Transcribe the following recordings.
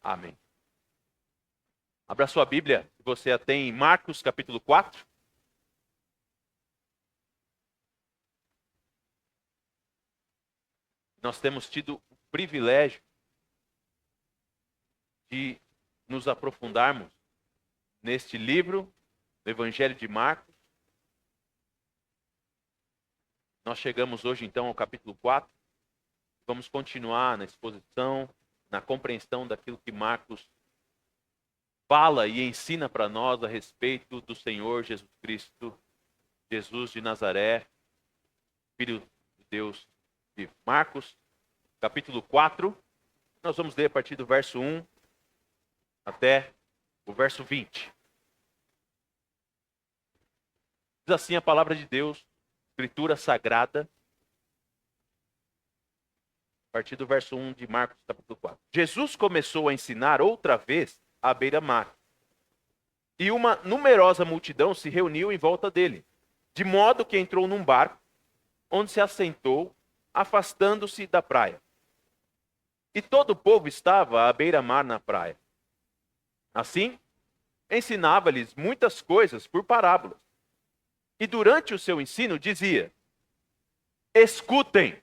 Amém. Abra sua Bíblia, se você a tem, em Marcos capítulo 4. Nós temos tido o privilégio de nos aprofundarmos neste livro, do Evangelho de Marcos. Nós chegamos hoje então ao capítulo 4. Vamos continuar na exposição, na compreensão daquilo que Marcos fala e ensina para nós a respeito do Senhor Jesus Cristo, Jesus de Nazaré, Filho de Deus vivo. Marcos, capítulo 4, nós vamos ler a partir do verso 1 até o verso 20. Diz assim a palavra de Deus, Escritura Sagrada, a partir do verso 1 de Marcos, capítulo 4. Jesus começou a ensinar outra vez à beira-mar. E uma numerosa multidão se reuniu em volta dele, de modo que entrou num barco, onde se assentou, afastando-se da praia. E todo o povo estava à beira-mar na praia. Assim, ensinava-lhes muitas coisas por parábolas. E durante o seu ensino dizia: escutem!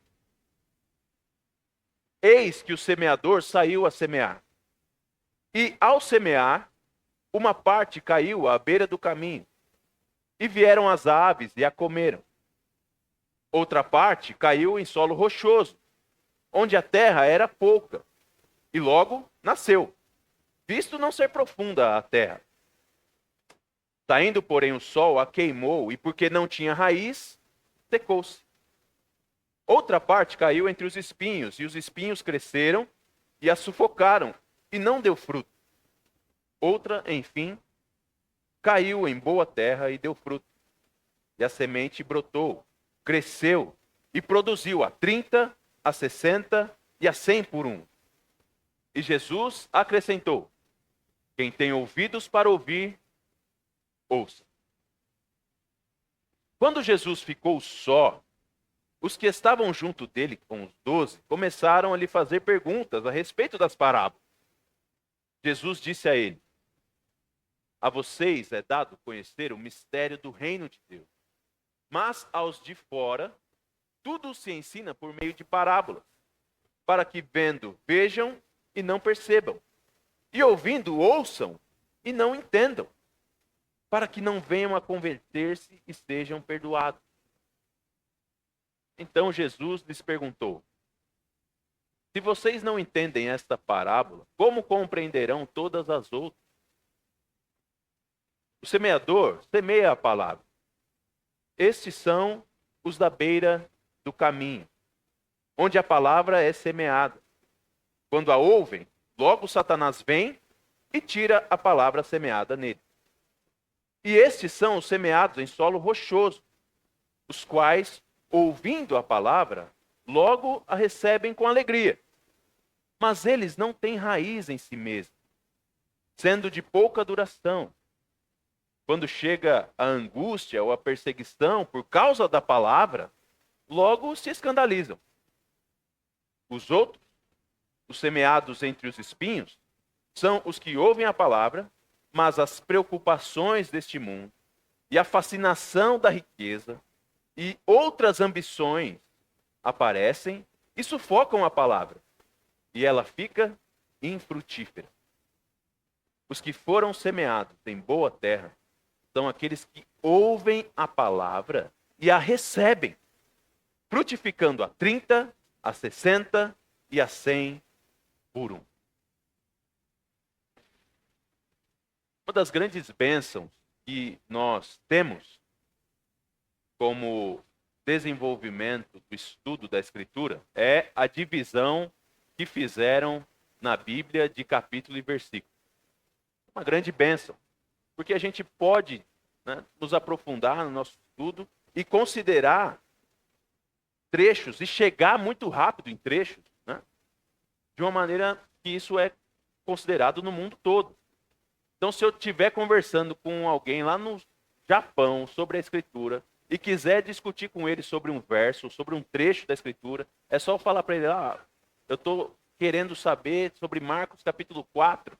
Eis que o semeador saiu a semear. E ao semear, uma parte caiu à beira do caminho, e vieram as aves e a comeram. Outra parte caiu em solo rochoso, onde a terra era pouca, e logo nasceu, visto não ser profunda a terra. Saindo, porém, o sol a queimou, e porque não tinha raiz, secou-se. Outra parte caiu entre os espinhos, e os espinhos cresceram e a sufocaram, e não deu fruto. Outra, enfim, caiu em boa terra e deu fruto. E a semente brotou, cresceu e produziu a 30, a 60 e a 100 por um. E Jesus acrescentou: quem tem ouvidos para ouvir, ouça. Quando Jesus ficou só, os que estavam junto dele, com os 12, começaram a lhe fazer perguntas a respeito das parábolas. Jesus disse a ele: a vocês é dado conhecer o mistério do reino de Deus. Mas aos de fora, tudo se ensina por meio de parábolas, para que vendo, vejam e não percebam, e ouvindo, ouçam e não entendam, para que não venham a converter-se e sejam perdoados. Então Jesus lhes perguntou: se vocês não entendem esta parábola, como compreenderão todas as outras? O semeador semeia a palavra. Estes são os da beira do caminho, onde a palavra é semeada. Quando a ouvem, logo Satanás vem e tira a palavra semeada nele. E estes são os semeados em solo rochoso, os quais, ouvindo a palavra, logo a recebem com alegria. Mas eles não têm raiz em si mesmos, sendo de pouca duração. Quando chega a angústia ou a perseguição por causa da palavra, logo se escandalizam. Os outros, os semeados entre os espinhos, são os que ouvem a palavra, mas as preocupações deste mundo e a fascinação da riqueza e outras ambições aparecem e sufocam a palavra, e ela fica infrutífera. Os que foram semeados em boa terra são aqueles que ouvem a palavra e a recebem, frutificando a 30, a 60 e a 100 por um. Uma das grandes bênçãos que nós temos como desenvolvimento do estudo da Escritura é a divisão que fizeram na Bíblia de capítulo e versículo. Uma grande bênção, porque a gente pode, nos aprofundar no nosso estudo e considerar trechos e chegar muito rápido em trechos, de uma maneira que isso é considerado no mundo todo. Então, se eu estiver conversando com alguém lá no Japão sobre a Escritura e quiser discutir com ele sobre um verso, sobre um trecho da Escritura, é só eu falar para ele: eu estou querendo saber sobre Marcos capítulo 4.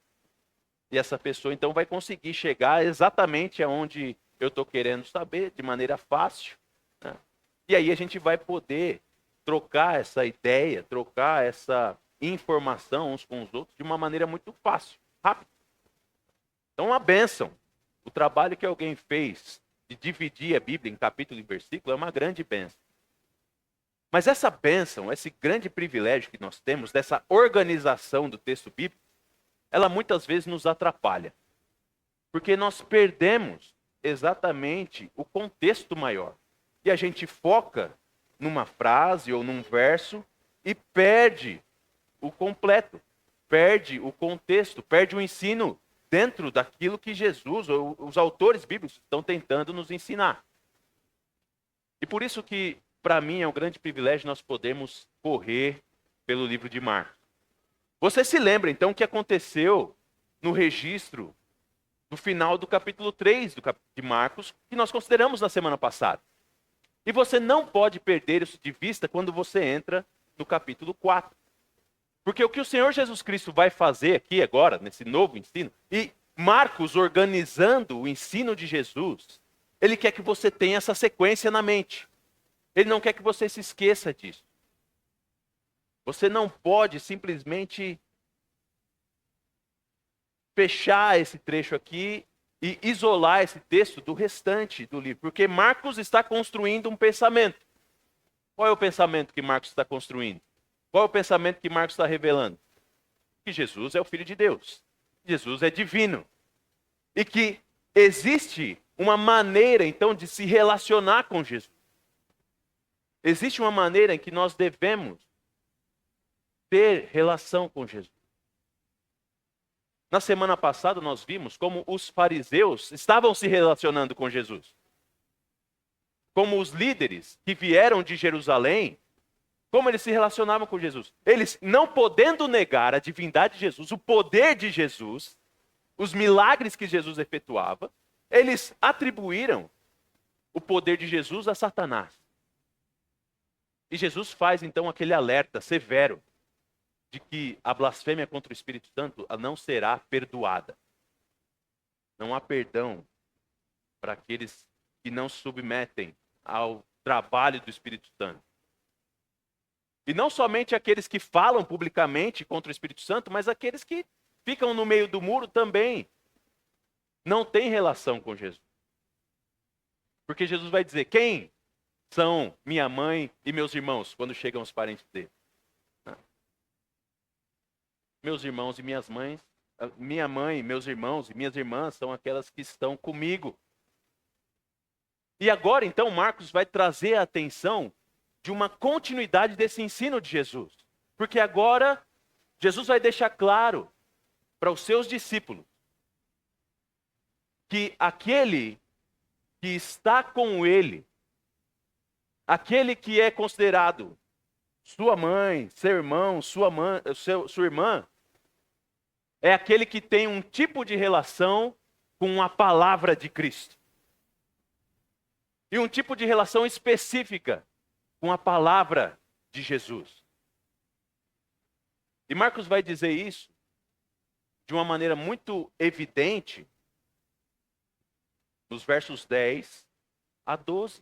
E essa pessoa então vai conseguir chegar exatamente aonde eu estou querendo saber, de maneira fácil, né? E aí a gente vai poder trocar essa ideia, trocar essa informação uns com os outros de uma maneira muito fácil, rápida. Então, uma bênção. O trabalho que alguém fez de dividir a Bíblia em capítulo e versículo é uma grande bênção. Mas essa bênção, esse grande privilégio que nós temos dessa organização do texto bíblico, ela muitas vezes nos atrapalha. Porque nós perdemos exatamente o contexto maior. E a gente foca numa frase ou num verso e perde o completo, perde o contexto, perde o ensino dentro daquilo que Jesus ou os autores bíblicos estão tentando nos ensinar. E por isso que, para mim, é um grande privilégio nós podermos correr pelo livro de Marcos. Você se lembra, então, o que aconteceu no registro do final do capítulo 3 de Marcos, que nós consideramos na semana passada. E você não pode perder isso de vista quando você entra no capítulo 4. Porque o que o Senhor Jesus Cristo vai fazer aqui agora, nesse novo ensino, e Marcos organizando o ensino de Jesus, ele quer que você tenha essa sequência na mente. Ele não quer que você se esqueça disso. Você não pode simplesmente fechar esse trecho aqui e isolar esse texto do restante do livro, porque Marcos está construindo um pensamento. Qual é o pensamento que Marcos está construindo? Qual é o pensamento que Marcos está revelando? Que Jesus é o Filho de Deus. Jesus é divino. E que existe uma maneira, então, de se relacionar com Jesus. Existe uma maneira em que nós devemos ter relação com Jesus. Na semana passada nós vimos como os fariseus estavam se relacionando com Jesus. Como os líderes que vieram de Jerusalém, como eles se relacionavam com Jesus. Eles, não podendo negar a divindade de Jesus, o poder de Jesus, os milagres que Jesus efetuava, eles atribuíram o poder de Jesus a Satanás. E Jesus faz então aquele alerta severo de que a blasfêmia contra o Espírito Santo não será perdoada. Não há perdão para aqueles que não se submetem ao trabalho do Espírito Santo. E não somente aqueles que falam publicamente contra o Espírito Santo, mas aqueles que ficam no meio do muro também não têm relação com Jesus. Porque Jesus vai dizer: quem são minha mãe e meus irmãos quando chegam os parentes dele? Meus irmãos e minhas mães, minha mãe, meus irmãos e minhas irmãs são aquelas que estão comigo. E agora, então, Marcos vai trazer a atenção de uma continuidade desse ensino de Jesus. Porque agora, Jesus vai deixar claro para os seus discípulos que aquele que está com ele, aquele que é considerado sua mãe, seu irmão, sua irmã, é aquele que tem um tipo de relação com a palavra de Cristo. E um tipo de relação específica com a palavra de Jesus. E Marcos vai dizer isso de uma maneira muito evidente nos versos 10 a 12.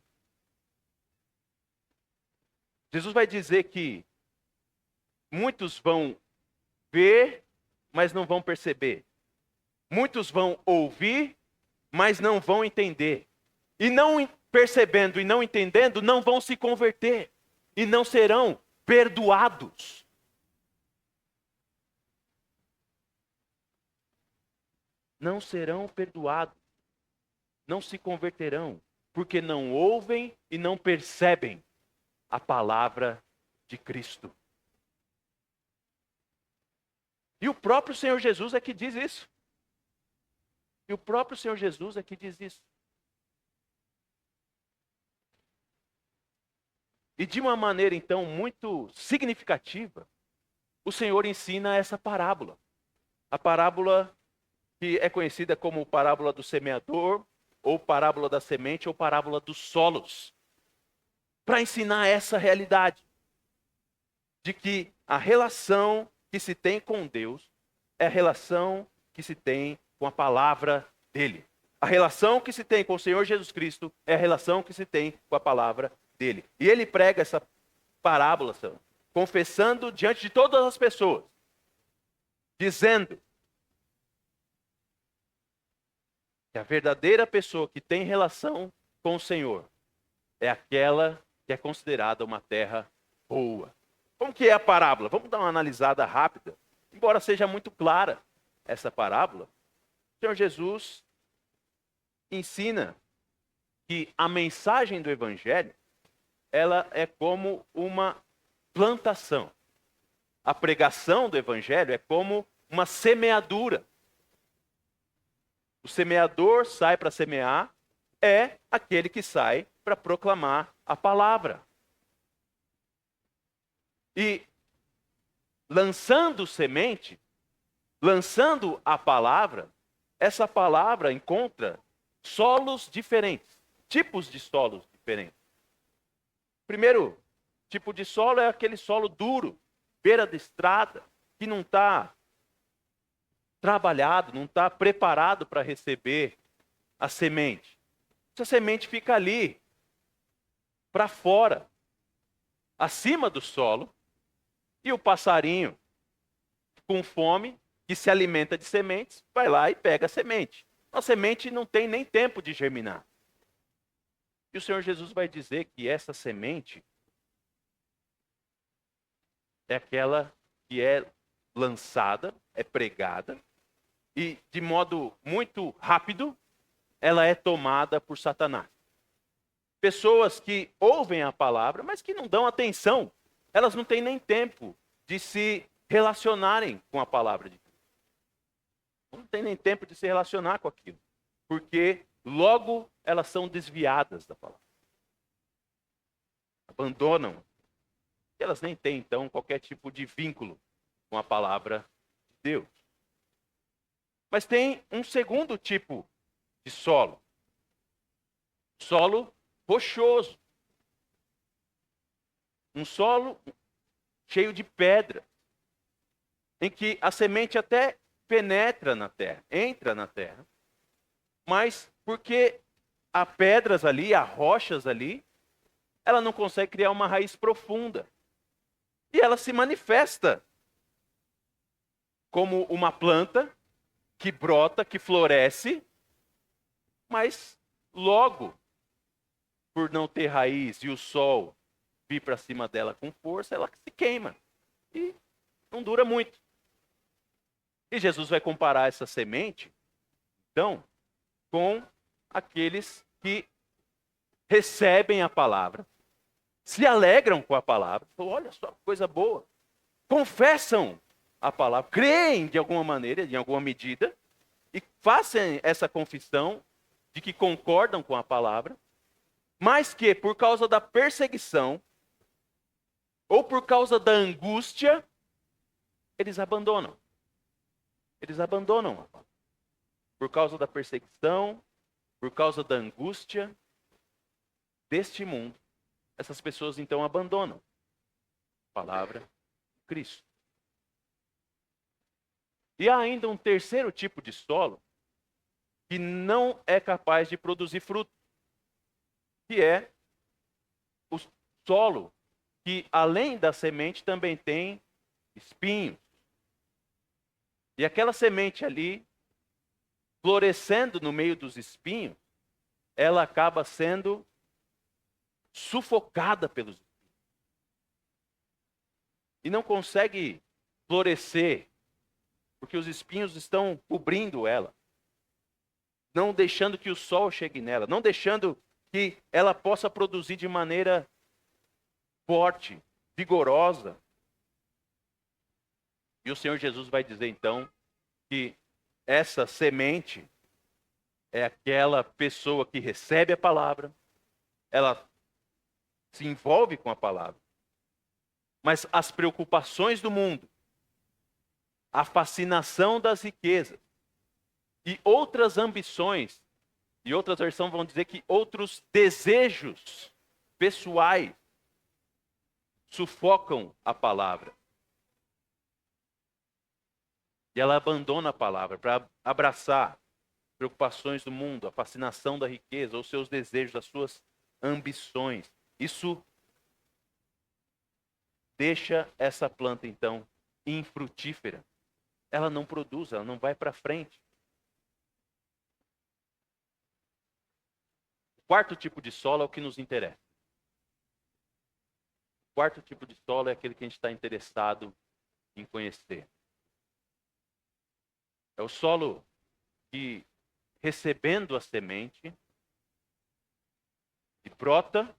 Jesus vai dizer que muitos vão ver, mas não vão perceber. Muitos vão ouvir, mas não vão entender. E não percebendo e não entendendo, não vão se converter. E não serão perdoados. Não serão perdoados. Não se converterão, porque não ouvem e não percebem a palavra de Cristo. E o próprio Senhor Jesus é que diz isso. E o próprio Senhor Jesus é que diz isso. E de uma maneira, então, muito significativa, o Senhor ensina essa parábola. A parábola que é conhecida como parábola do semeador, ou parábola da semente, ou parábola dos solos. Para ensinar essa realidade. De que a relação que se tem com Deus é a relação que se tem com a palavra dele. A relação que se tem com o Senhor Jesus Cristo é a relação que se tem com a palavra dele. E ele prega essa parábola, confessando diante de todas as pessoas, dizendo que a verdadeira pessoa que tem relação com o Senhor é aquela que é considerada uma terra boa. Como que é a parábola? Vamos dar uma analisada rápida. Embora seja muito clara essa parábola, o Senhor Jesus ensina que a mensagem do Evangelho, ela é como uma plantação. A pregação do Evangelho é como uma semeadura. O semeador sai para semear, é aquele que sai para proclamar a palavra. E lançando semente, lançando a palavra, essa palavra encontra solos diferentes, tipos de solos diferentes. Primeiro tipo de solo é aquele solo duro, beira de estrada, que não está trabalhado, não está preparado para receber a semente. Essa semente fica ali, para fora, acima do solo, e o passarinho, com fome, que se alimenta de sementes, vai lá e pega a semente. A semente não tem nem tempo de germinar. E o Senhor Jesus vai dizer que essa semente é aquela que é lançada, é pregada, e de modo muito rápido, ela é tomada por Satanás. Pessoas que ouvem a palavra, mas que não dão atenção. Elas não têm nem tempo de se relacionarem com a palavra de Deus. Não tem nem tempo de se relacionar com aquilo. Porque logo elas são desviadas da palavra. Abandonam. E elas nem têm, então, qualquer tipo de vínculo com a palavra de Deus. Mas tem um segundo tipo de solo. Solo rochoso. Um solo cheio de pedra. Em que a semente até penetra na terra, entra na terra. Mas porque há pedras ali, há rochas ali, ela não consegue criar uma raiz profunda. E ela se manifesta como uma planta que brota, que floresce, mas logo, por não ter raiz e o sol vir para cima dela com força, ela se queima e não dura muito. E Jesus vai comparar essa semente, então, com aqueles que recebem a palavra, se alegram com a palavra, olha só, coisa boa, confessam a palavra, creem de alguma maneira, de alguma medida, e façam essa confissão de que concordam com a palavra, mas que por causa da perseguição, ou por causa da angústia, eles abandonam. Eles abandonam a palavra. Por causa da perseguição, por causa da angústia deste mundo, essas pessoas então abandonam a palavra de Cristo. E há ainda um terceiro tipo de solo que não é capaz de produzir fruto, que é o solo que, além da semente, também tem espinhos. E aquela semente ali, florescendo no meio dos espinhos, ela acaba sendo sufocada pelos espinhos. E não consegue florescer, porque os espinhos estão cobrindo ela, não deixando que o sol chegue nela, não deixando que ela possa produzir de maneira forte, vigorosa. E o Senhor Jesus vai dizer então que essa semente é aquela pessoa que recebe a palavra, ela se envolve com a palavra, mas as preocupações do mundo, a fascinação das riquezas e outras ambições, e outras versões vão dizer que outros desejos pessoais sufocam a palavra. E ela abandona a palavra para abraçar preocupações do mundo, a fascinação da riqueza, os seus desejos, as suas ambições. Isso deixa essa planta, então, infrutífera. Ela não produz, ela não vai para frente. O quarto tipo de solo é o que nos interessa. O quarto tipo de solo é aquele que a gente está interessado em conhecer. É o solo que, recebendo a semente, que brota,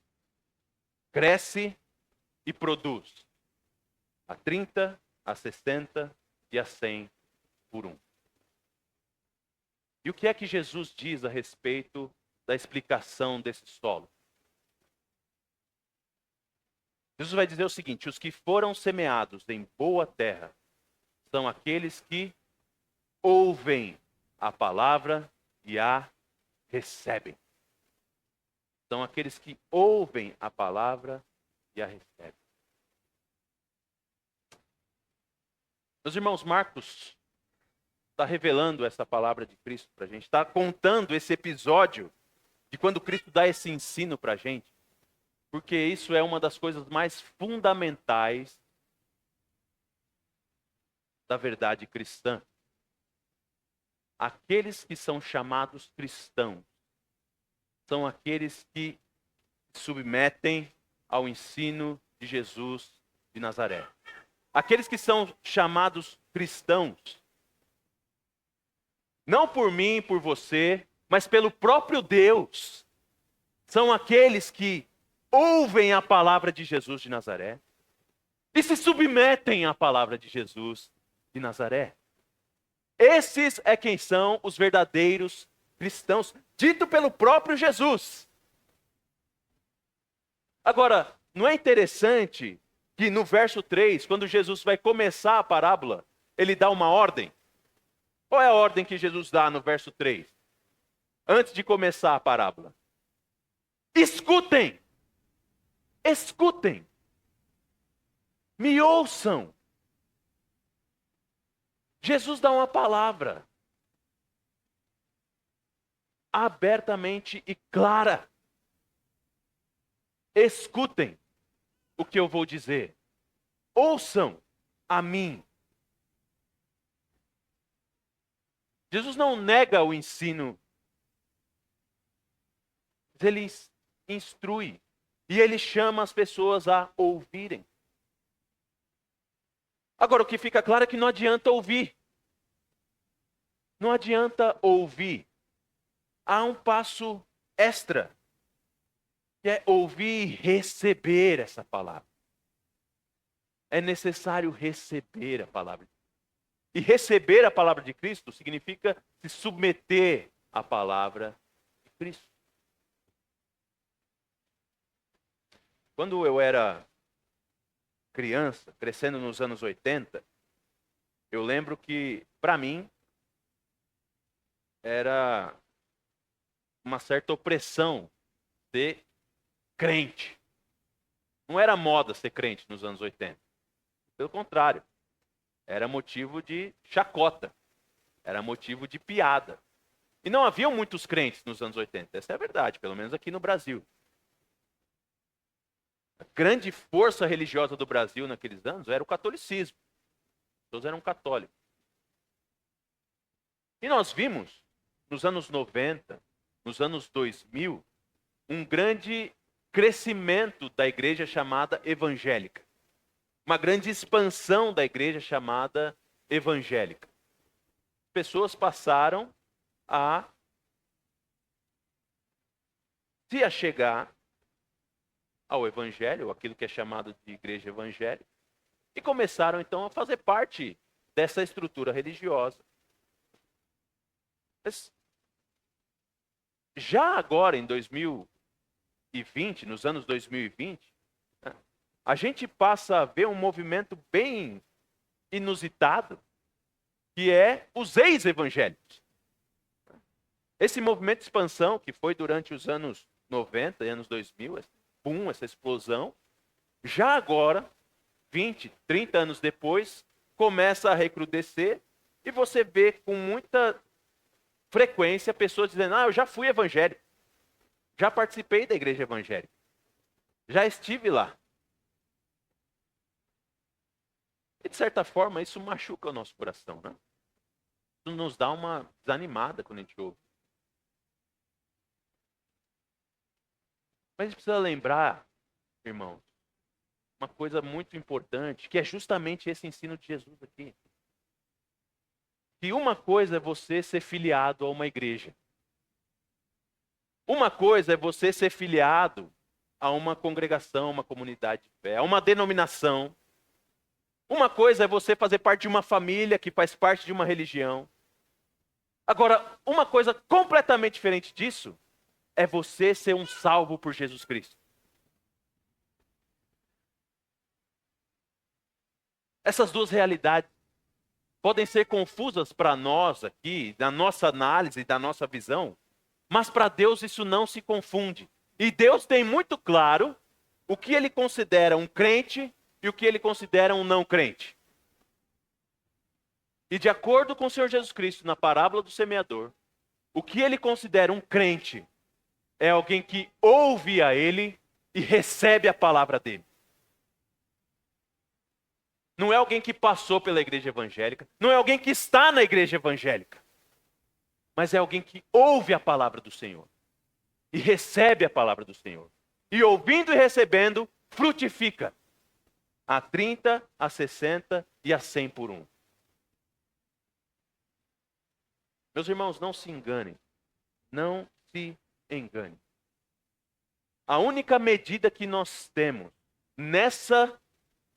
cresce e produz. A 30, a 60 e a 100 por um. E o que é que Jesus diz a respeito da explicação desse solo? Jesus vai dizer o seguinte: os que foram semeados em boa terra são aqueles que ouvem a palavra e a recebem. São aqueles que ouvem a palavra e a recebem. Meus irmãos, Marcos está revelando essa palavra de Cristo para a gente, está contando esse episódio de quando Cristo dá esse ensino para a gente, porque isso é uma das coisas mais fundamentais da verdade cristã. Aqueles que são chamados cristãos são aqueles que se submetem ao ensino de Jesus de Nazaré. Aqueles que são chamados cristãos, não por mim, por você, mas pelo próprio Deus, são aqueles que ouvem a palavra de Jesus de Nazaré e se submetem à palavra de Jesus de Nazaré. Esses é quem são os verdadeiros cristãos, dito pelo próprio Jesus. Agora, não é interessante que no verso 3, quando Jesus vai começar a parábola, ele dá uma ordem? Qual é a ordem que Jesus dá no verso 3? Antes de começar a parábola. Escutem! Escutem! Me ouçam! Jesus dá uma palavra abertamente e clara. Escutem o que eu vou dizer. Ouçam a mim. Jesus não nega o ensino, ele instrui e ele chama as pessoas a ouvirem. Agora, o que fica claro é que não adianta ouvir. Não adianta ouvir. Há um passo extra, que é ouvir e receber essa palavra. É necessário receber a palavra. E receber a palavra de Cristo significa se submeter à palavra de Cristo. Quando eu era criança, crescendo nos anos 80, eu lembro que, para mim, era uma certa opressão ser crente. Não era moda ser crente nos anos 80. Pelo contrário, era motivo de chacota, era motivo de piada. E não haviam muitos crentes nos anos 80, essa é a verdade, pelo menos aqui no Brasil. A grande força religiosa do Brasil naqueles anos era o catolicismo. Todos eram católicos. E nós vimos, nos anos 90, nos anos 2000, um grande crescimento da igreja chamada evangélica. Uma grande expansão da igreja chamada evangélica. Pessoas passaram a se achegar ao evangelho, aquilo que é chamado de igreja evangélica, e começaram então a fazer parte dessa estrutura religiosa. Mas já agora, em 2020, nos anos 2020, a gente passa a ver um movimento bem inusitado, que é os ex-evangélicos. Esse movimento de expansão, que foi durante os anos 90 e anos 2000, boom, essa explosão, já agora, 20, 30 anos depois, começa a recrudescer E você vê com muita frequência pessoas dizendo: eu já fui evangélico, já participei da igreja evangélica, já estive lá. E de certa forma isso machuca o nosso coração, né? Isso nos dá uma desanimada quando a gente ouve. Mas a gente precisa lembrar, irmãos, uma coisa muito importante, que é justamente esse ensino de Jesus aqui. Que uma coisa é você ser filiado a uma igreja. Uma coisa é você ser filiado a uma congregação, uma comunidade de fé, a uma denominação. Uma coisa é você fazer parte de uma família que faz parte de uma religião. Agora, uma coisa completamente diferente disso é você ser um salvo por Jesus Cristo. Essas duas realidades podem ser confusas para nós aqui, da nossa análise, da nossa visão, mas para Deus isso não se confunde. E Deus tem muito claro o que Ele considera um crente e o que Ele considera um não crente. E de acordo com o Senhor Jesus Cristo, na parábola do semeador, o que Ele considera um crente é alguém que ouve a Ele e recebe a palavra dEle. Não é alguém que passou pela igreja evangélica, não é alguém que está na igreja evangélica, mas é alguém que ouve a palavra do Senhor e recebe a palavra do Senhor. E ouvindo e recebendo, frutifica a 30, a 60 e a 100 por um. Meus irmãos, não se enganem. Não se enganem. A única medida que nós temos nessa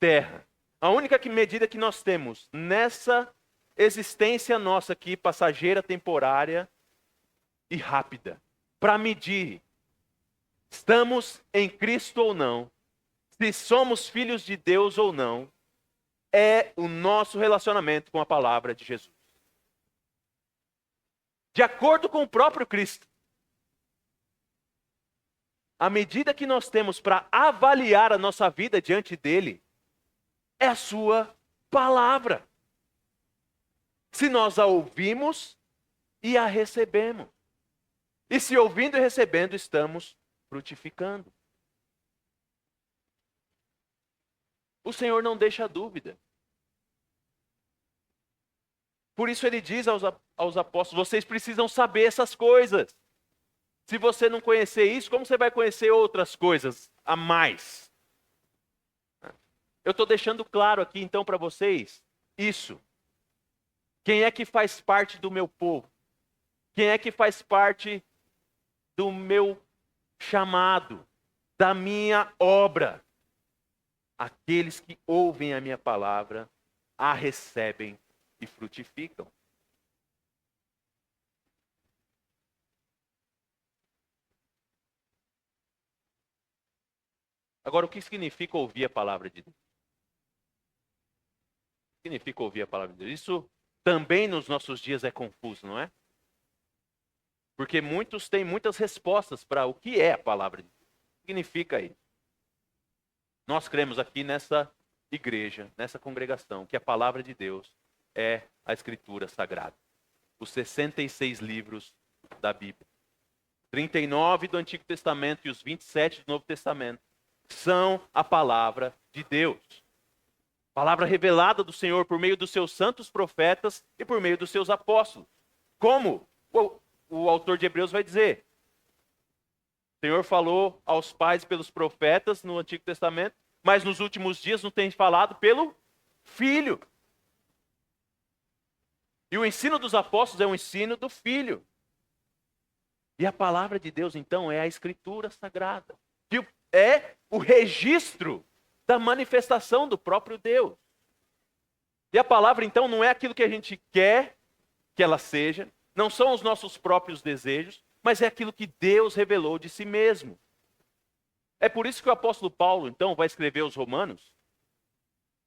terra, a única medida que nós temos nessa existência nossa aqui, passageira, temporária e rápida, para medir estamos em Cristo ou não, se somos filhos de Deus ou não, é o nosso relacionamento com a palavra de Jesus. De acordo com o próprio Cristo, a medida que nós temos para avaliar a nossa vida diante dele é a sua palavra. Se nós a ouvimos e a recebemos. E se ouvindo e recebendo, estamos frutificando. O Senhor não deixa dúvida. Por isso ele diz aos apóstolos: vocês precisam saber essas coisas. Se você não conhecer isso, como você vai conhecer outras coisas a mais? Eu estou deixando claro aqui então para vocês isso. Quem é que faz parte do meu povo? Quem é que faz parte do meu chamado, da minha obra? Aqueles que ouvem a minha palavra, a recebem e frutificam. Agora, o que significa ouvir a palavra de Deus? O que significa ouvir a palavra de Deus? Isso também nos nossos dias é confuso, não é? Porque muitos têm muitas respostas para o que é a palavra de Deus. O que significa isso? Nós cremos aqui nessa igreja, nessa congregação, que a palavra de Deus é a Escritura Sagrada. Os 66 livros da Bíblia. 39 do Antigo Testamento e os 27 do Novo Testamento são a palavra de Deus. Palavra revelada do Senhor por meio dos seus santos profetas e por meio dos seus apóstolos. Como o autor de Hebreus vai dizer. O Senhor falou aos pais pelos profetas no Antigo Testamento, mas nos últimos dias não tem falado pelo Filho. E o ensino dos apóstolos é o ensino do Filho. E a palavra de Deus, então, é a Escritura Sagrada. Que é o registro da manifestação do próprio Deus. E a palavra, então, não é aquilo que a gente quer que ela seja, não são os nossos próprios desejos, mas é aquilo que Deus revelou de si mesmo. É por isso que o apóstolo Paulo, então, vai escrever aos Romanos,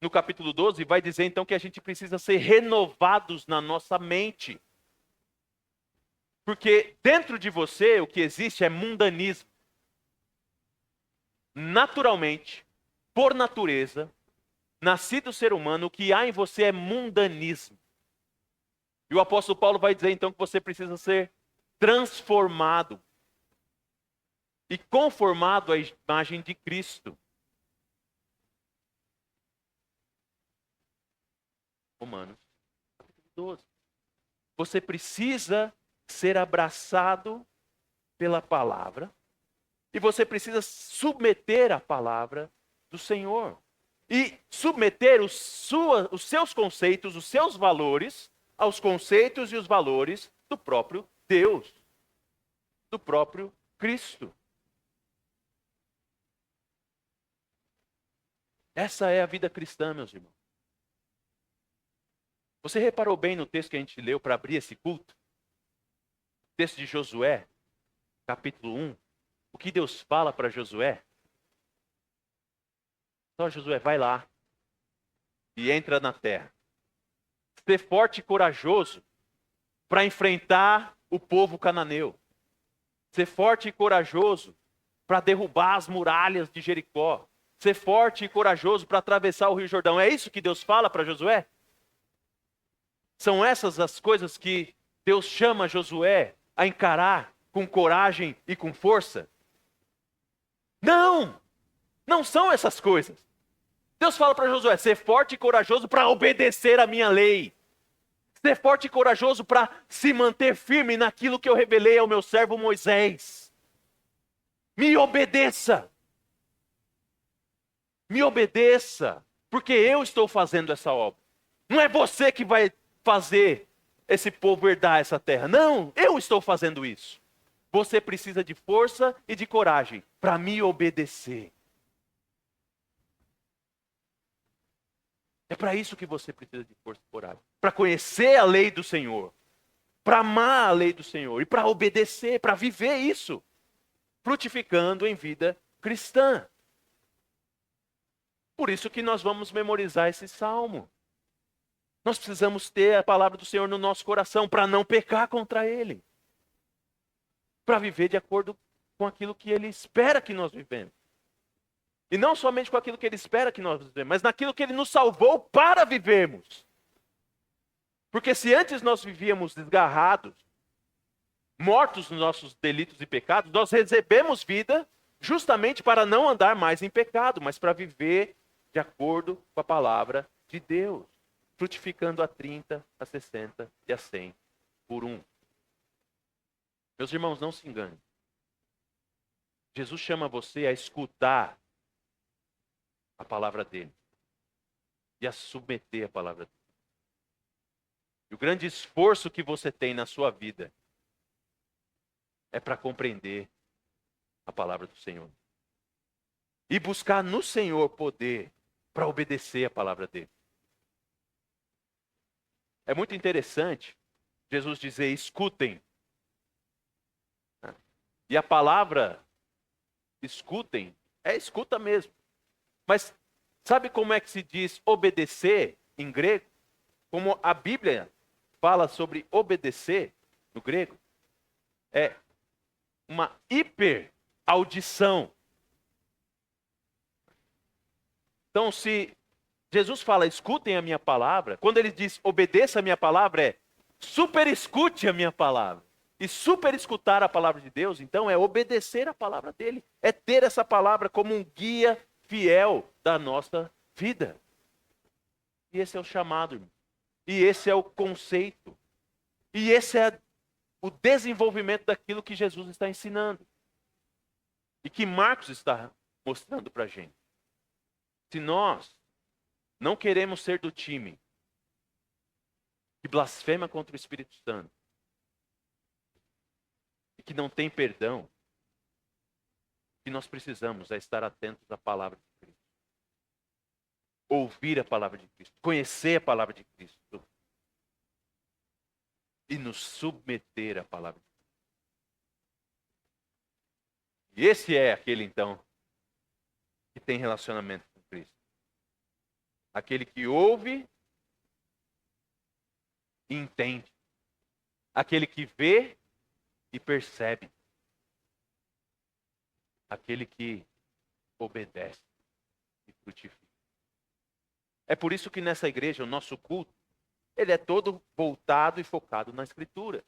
no capítulo 12, vai dizer, então, que a gente precisa ser renovados na nossa mente. Porque dentro de você, o que existe é mundanismo. Naturalmente, por natureza, nascido ser humano, o que há em você é mundanismo. E o apóstolo Paulo vai dizer então que você precisa ser transformado e conformado à imagem de Cristo. Romanos 12. Você precisa ser abraçado pela palavra e você precisa submeter a palavra do Senhor. E submeter os seus conceitos, os seus valores, aos conceitos e os valores do próprio Deus, do próprio Cristo. Essa é a vida cristã, meus irmãos. Você reparou bem no texto que a gente leu para abrir esse culto? Texto de Josué, capítulo 1. O que Deus fala para Josué? Só Josué, vai lá e entra na terra. Ser forte e corajoso para enfrentar o povo cananeu. Ser forte e corajoso para derrubar as muralhas de Jericó. Ser forte e corajoso para atravessar o Rio Jordão. É isso que Deus fala para Josué? São essas as coisas que Deus chama Josué a encarar com coragem e com força? Não! Não são essas coisas. Deus fala para Josué, ser forte e corajoso para obedecer a minha lei. Ser forte e corajoso para se manter firme naquilo que eu revelei ao meu servo Moisés. Me obedeça. Me obedeça, porque eu estou fazendo essa obra. Não é você que vai fazer esse povo herdar essa terra. Não, eu estou fazendo isso. Você precisa de força e de coragem para me obedecer. É para isso que você precisa de força e coragem. Para conhecer a lei do Senhor. Para amar a lei do Senhor. E para obedecer, para viver isso. Frutificando em vida cristã. Por isso que nós vamos memorizar esse salmo. Nós precisamos ter a palavra do Senhor no nosso coração para não pecar contra Ele. Para viver de acordo com aquilo que Ele espera que nós vivemos. E não somente com aquilo que Ele espera que nós vivemos, mas naquilo que Ele nos salvou para vivermos. Porque se antes nós vivíamos desgarrados, mortos nos nossos delitos e pecados, nós recebemos vida justamente para não andar mais em pecado, mas para viver de acordo com a palavra de Deus. Frutificando a 30, a 60 e a 100 por um. Meus irmãos, não se enganem. Jesus chama você a escutar a palavra dele e a submeter a palavra dele. E o grande esforço que você tem na sua vida é para compreender a palavra do Senhor. E buscar no Senhor poder para obedecer a palavra dele. É muito interessante Jesus dizer, escutem. E a palavra escutem é escuta mesmo. Mas sabe como é que se diz obedecer em grego? Como a Bíblia fala sobre obedecer no grego? É uma hiperaudição. Então, se Jesus fala, escutem a minha palavra, quando ele diz obedeça a minha palavra, é super escute a minha palavra. E super escutar a palavra de Deus, então, é obedecer a palavra dele. É ter essa palavra como um guia fiel da nossa vida. E esse é o chamado, irmão. E esse é o conceito. E esse é o desenvolvimento daquilo que Jesus está ensinando. E que Marcos está mostrando para a gente. Se nós não queremos ser do time que blasfema contra o Espírito Santo e que não tem perdão, o que nós precisamos é estar atentos à palavra de Cristo. Ouvir a palavra de Cristo, conhecer a palavra de Cristo e nos submeter à palavra de Cristo. E esse é aquele, então, que tem relacionamento com Cristo. Aquele que ouve e entende. Aquele que vê e percebe. Aquele que obedece e frutifica. É por isso que nessa igreja, o nosso culto ele é todo voltado e focado na Escritura.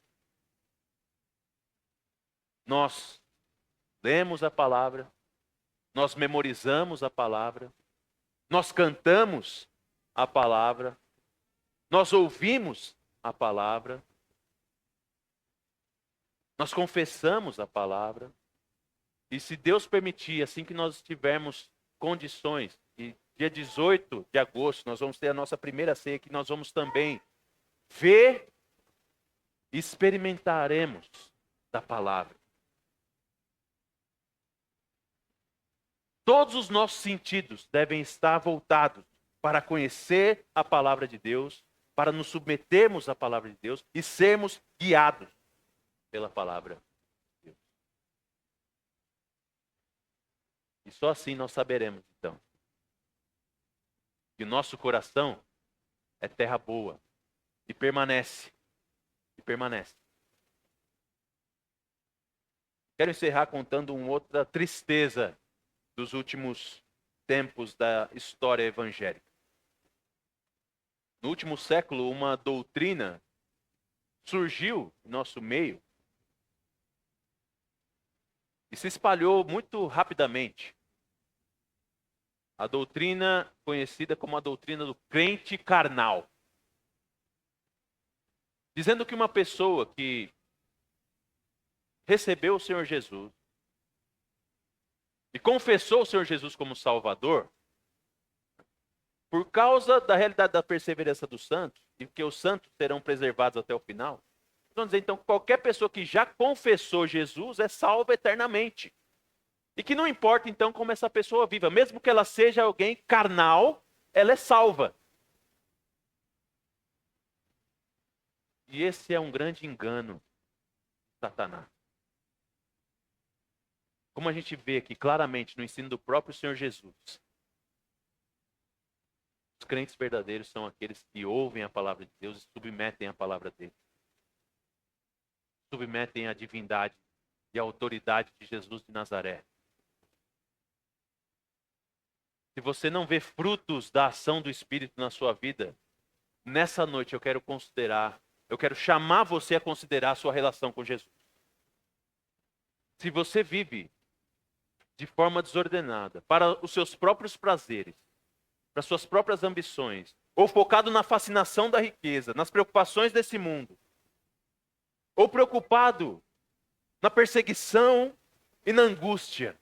Nós lemos a palavra, nós memorizamos a palavra, nós cantamos a palavra, nós ouvimos a palavra, nós confessamos a palavra. E se Deus permitir, assim que nós tivermos condições, e dia 18 de agosto nós vamos ter a nossa primeira ceia, que nós vamos também ver e experimentaremos da palavra. Todos os nossos sentidos devem estar voltados para conhecer a palavra de Deus, para nos submetermos à palavra de Deus e sermos guiados pela palavra de Deus. E só assim nós saberemos, então, que o nosso coração é terra boa e permanece. E permanece. Quero encerrar contando uma outra tristeza dos últimos tempos da história evangélica. No último século, uma doutrina surgiu em nosso meio e se espalhou muito rapidamente. A doutrina conhecida como a doutrina do crente carnal. Dizendo que uma pessoa que recebeu o Senhor Jesus e confessou o Senhor Jesus como Salvador, por causa da realidade da perseverança dos santos, e que os santos serão preservados até o final, vamos dizer então que qualquer pessoa que já confessou Jesus é salva eternamente. E que não importa então como essa pessoa viva, mesmo que ela seja alguém carnal, ela é salva. E esse é um grande engano de Satanás. Como a gente vê aqui claramente no ensino do próprio Senhor Jesus, os crentes verdadeiros são aqueles que ouvem a palavra de Deus e submetem a palavra dele. Submetem a divindade e a autoridade de Jesus de Nazaré. Se você não vê frutos da ação do Espírito na sua vida, nessa noite eu quero chamar você a considerar a sua relação com Jesus. Se você vive de forma desordenada, para os seus próprios prazeres, para suas próprias ambições, ou focado na fascinação da riqueza, nas preocupações desse mundo, ou preocupado na perseguição e na angústia,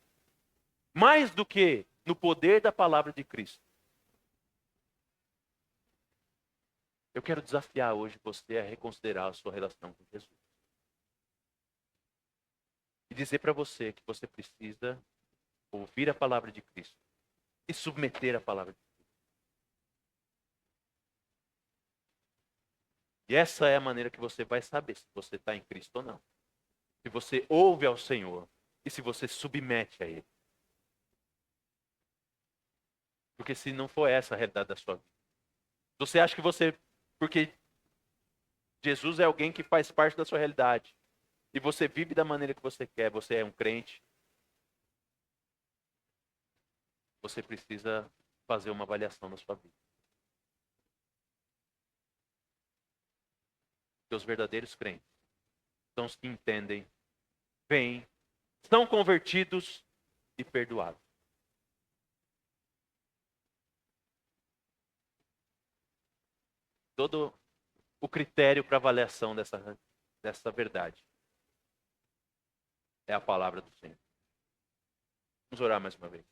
mais do que no poder da palavra de Cristo. Eu quero desafiar hoje você a reconsiderar a sua relação com Jesus. E dizer para você que você precisa ouvir a palavra de Cristo e submeter a palavra de Cristo. E essa é a maneira que você vai saber se você está em Cristo ou não. Se você ouve ao Senhor e se você submete a Ele. Porque se não for essa a realidade da sua vida. Você acha que porque Jesus é alguém que faz parte da sua realidade. E você vive da maneira que você quer, você é um crente. Você precisa fazer uma avaliação da sua vida. Porque os verdadeiros crentes são os que entendem, veem, são convertidos e perdoados. Todo o critério para avaliação dessa verdade é a palavra do Senhor. Vamos orar mais uma vez.